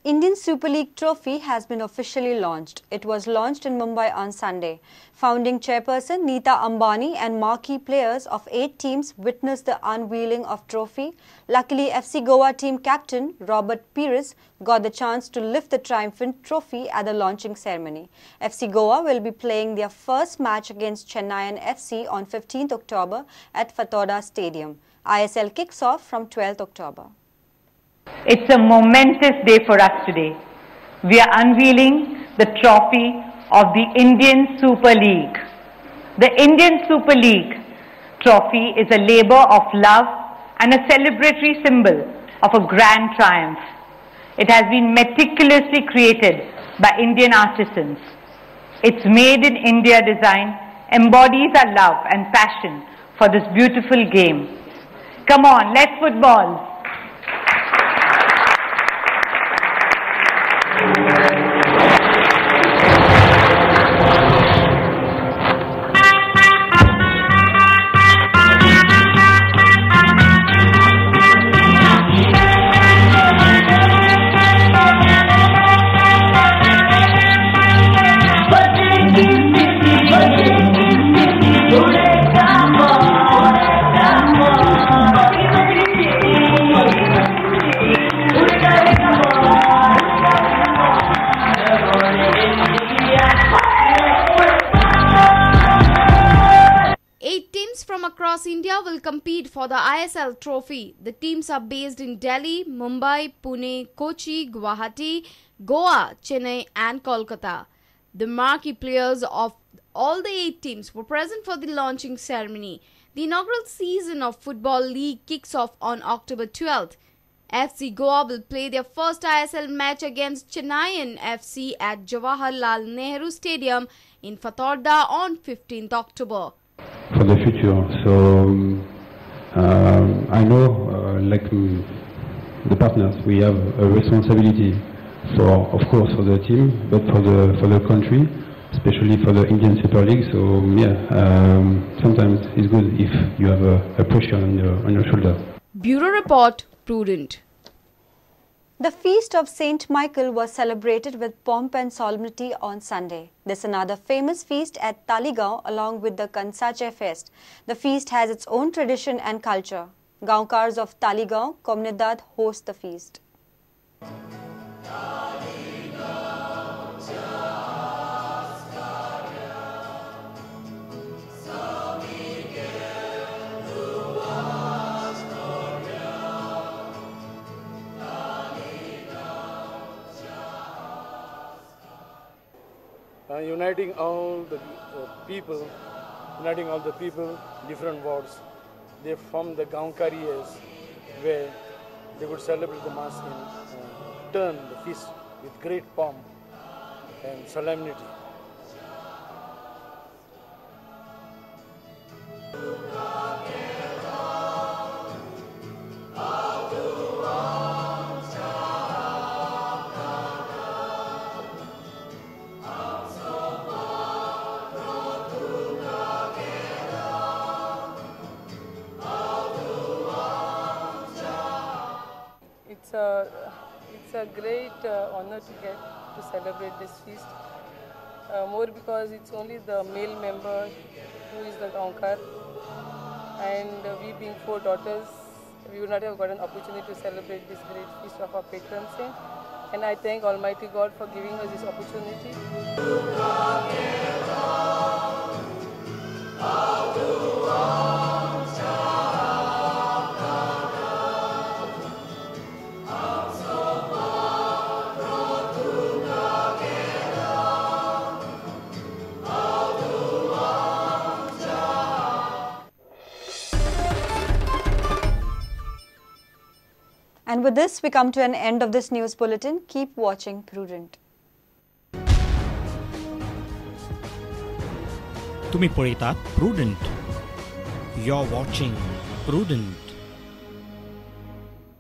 Indian Super League trophy has been officially launched. It was launched in Mumbai on Sunday. Founding chairperson Neeta Ambani and marquee players of 8 teams witnessed the unveiling of trophy. Luckily, FC Goa team captain Robert Pires got the chance to lift the triumphant trophy at the launching ceremony. FC Goa will be playing their first match against Chennaiyin FC on 15th October at Fatorda Stadium. ISL kicks off from 12th October. It's a momentous day for us today. We are unveiling the trophy of the Indian Super League. The Indian Super League trophy is a labor of love and a celebratory symbol of a grand triumph. It has been meticulously created by Indian artisans. Its made in India design embodies our love and passion for this beautiful game. Come on, let's football. 8 teams from across India will compete for the ISL trophy. The teams are based in Delhi, Mumbai, Pune, Kochi, Guwahati, Goa, Chennai and Kolkata. The marquee players of all the 8 teams were present for the launching ceremony. The inaugural season of Football League kicks off on October 12th. FC Goa will play their first ISL match against Chennaiyin FC at Jawaharlal Nehru Stadium in Fatorda on 15th October. For the future, so I know, like the partners, we have a responsibility for, of course, for the team, but for the country, especially for the Indian Super League. So yeah, sometimes it's good if you have a pressure on your shoulder. Bureau Report, Prudent. The feast of Saint Michael was celebrated with pomp and solemnity on Sunday. This is another famous feast at Taligaon along with the Kansache Fest. The feast has its own tradition and culture. Gaunkars of Taligaon Komunidad host the feast. Uniting all the people, different wards, they form the Gaunkariyas where they would celebrate the Mass in turn the feast with great pomp and solemnity. It's a great honor to get to celebrate this feast. More because it's only the male member who is the Gaunkar, and we being 4 daughters, we would not have got an opportunity to celebrate this great feast of our patron saint. And I thank Almighty God for giving us this opportunity. And with this, we come to an end of this news bulletin. Keep watching Prudent. तुम्ही पळयतात Prudent. You're watching Prudent.